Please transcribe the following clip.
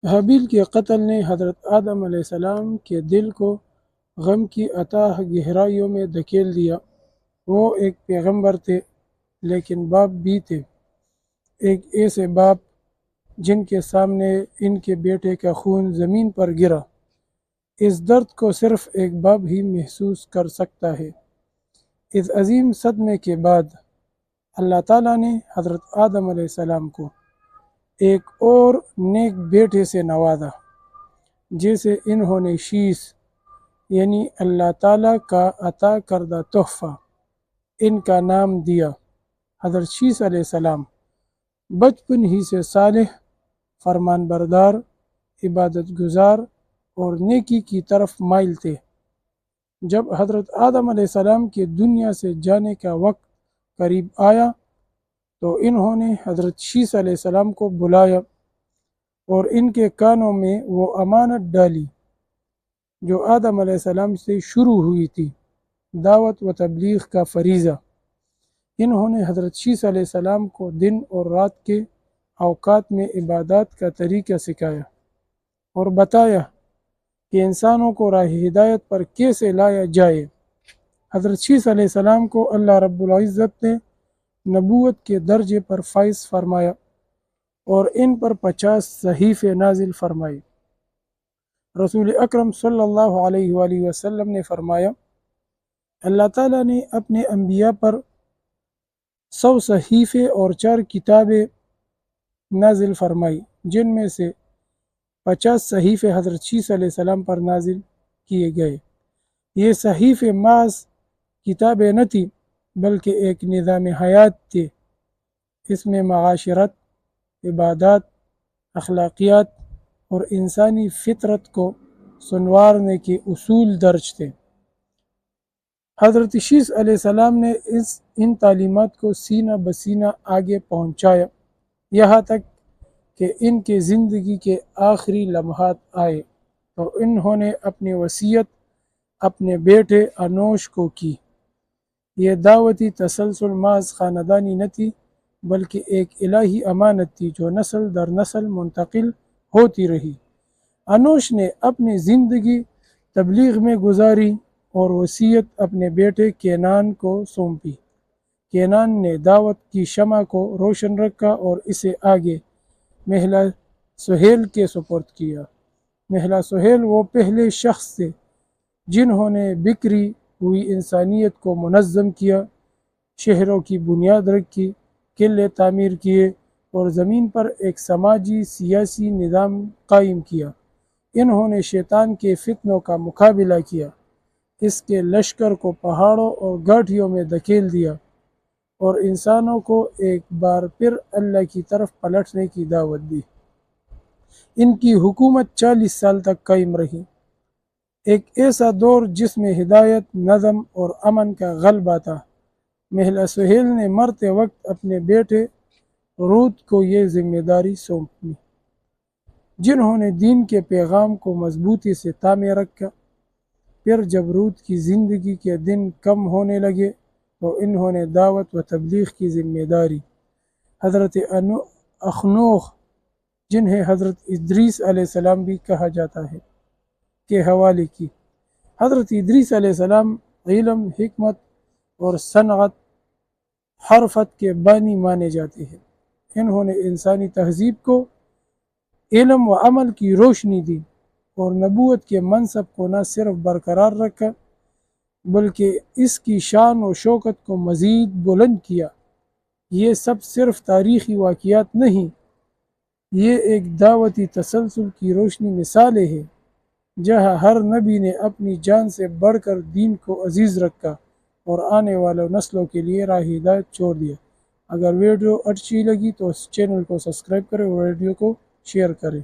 حابیل کے قتل نے حضرت آدم علیہ السلام کے دل کو غم کی اتاہ گہرائیوں میں دھکیل دیا۔ وہ ایک پیغمبر تھے لیکن باپ بھی تھے، ایک ایسے باپ جن کے سامنے ان کے بیٹے کا خون زمین پر گرا۔ اس درد کو صرف ایک باپ ہی محسوس کر سکتا ہے۔ اس عظیم صدمے کے بعد اللہ تعالیٰ نے حضرت آدم علیہ السلام کو ایک اور نیک بیٹے سے نوازا، جسے انہوں نے شیس یعنی اللہ تعالیٰ کا عطا کردہ تحفہ ان کا نام دیا۔ حضرت شیس علیہ السلام بچپن ہی سے صالح، فرمان بردار، عبادت گزار اور نیکی کی طرف مائل تھے۔ جب حضرت آدم علیہ السلام کے دنیا سے جانے کا وقت قریب آیا تو انہوں نے حضرت شیس علیہ السلام کو بلایا اور ان کے کانوں میں وہ امانت ڈالی جو آدم علیہ السلام سے شروع ہوئی تھی، دعوت و تبلیغ کا فریضہ۔ انہوں نے حضرت شیس علیہ السلام کو دن اور رات کے اوقات میں عبادات کا طریقہ سکھایا اور بتایا کہ انسانوں کو راہ ہدایت پر کیسے لایا جائے۔ حضرت شیس علیہ السلام کو اللہ رب العزت نے نبوت کے درجے پر فائز فرمایا اور ان پر 50 صحیفے نازل فرمائے۔ رسول اکرم صلی اللہ علیہ وآلہ وسلم نے فرمایا، اللہ تعالیٰ نے اپنے انبیاء پر 100 صحیفے اور 4 کتابیں نازل فرمائی، جن میں سے 50 صحیفے حضرت شیس علیہ السلام پر نازل کیے گئے۔ یہ صحیفے محض کتابیں نہ تھیں بلکہ ایک نظام حیات تھے۔ اس میں معاشرت، عبادات، اخلاقیات اور انسانی فطرت کو سنوارنے کے اصول درج تھے۔ حضرت شیس علیہ السلام نے ان تعلیمات کو سینہ بسینہ آگے پہنچایا، یہاں تک کہ ان کے زندگی کے آخری لمحات آئے تو انہوں نے اپنی وصیت اپنے بیٹے انوش کو کی۔ یہ دعوتی تسلسل محض خاندانی نہ تھی بلکہ ایک الہی امانت تھی جو نسل در نسل منتقل ہوتی رہی۔ انوش نے اپنی زندگی تبلیغ میں گزاری اور وصیت اپنے بیٹے کینان کو سونپی۔ کینان نے دعوت کی شمع کو روشن رکھا اور اسے آگے مہلا سہیل کے سپرد کیا۔ مہلا سہیل وہ پہلے شخص تھے جنہوں نے بکھری ہوئی انسانیت کو منظم کیا، شہروں کی بنیاد رکھی، قلعے تعمیر کیے اور زمین پر ایک سماجی سیاسی نظام قائم کیا۔ انہوں نے شیطان کے فتنوں کا مقابلہ کیا، اس کے لشکر کو پہاڑوں اور گھاٹیوں میں دھکیل دیا اور انسانوں کو ایک بار پھر اللہ کی طرف پلٹنے کی دعوت دی۔ ان کی حکومت 40 سال تک قائم رہی، ایک ایسا دور جس میں ہدایت، نظم اور امن کا غلبہ تھا۔ مہلا سہیل نے مرتے وقت اپنے بیٹے رود کو یہ ذمہ داری سونپی، جنہوں نے دین کے پیغام کو مضبوطی سے تھامے رکھا۔ پھر جب رود کی زندگی کے دن کم ہونے لگے تو انہوں نے دعوت و تبلیغ کی ذمہ داری حضرت اخنوخ، جنہیں حضرت ادریس علیہ السلام بھی کہا جاتا ہے، کے حوالے کی۔ حضرت ادریس علیہ السلام علم، حکمت اور صنعت حرفت کے بانی مانے جاتے ہیں۔ انہوں نے انسانی تہذیب کو علم و عمل کی روشنی دی اور نبوت کے منصب کو نہ صرف برقرار رکھا بلکہ اس کی شان و شوکت کو مزید بلند کیا۔ یہ سب صرف تاریخی واقعات نہیں، یہ ایک دعوتی تسلسل کی روشنی مثالیں ہیں جہاں ہر نبی نے اپنی جان سے بڑھ کر دین کو عزیز رکھا اور آنے والوں نسلوں کے لیے راہ ہدایت چھوڑ دیا۔ اگر ویڈیو اچھی لگی تو اس چینل کو سبسکرائب کریں اور ویڈیو کو شیئر کریں۔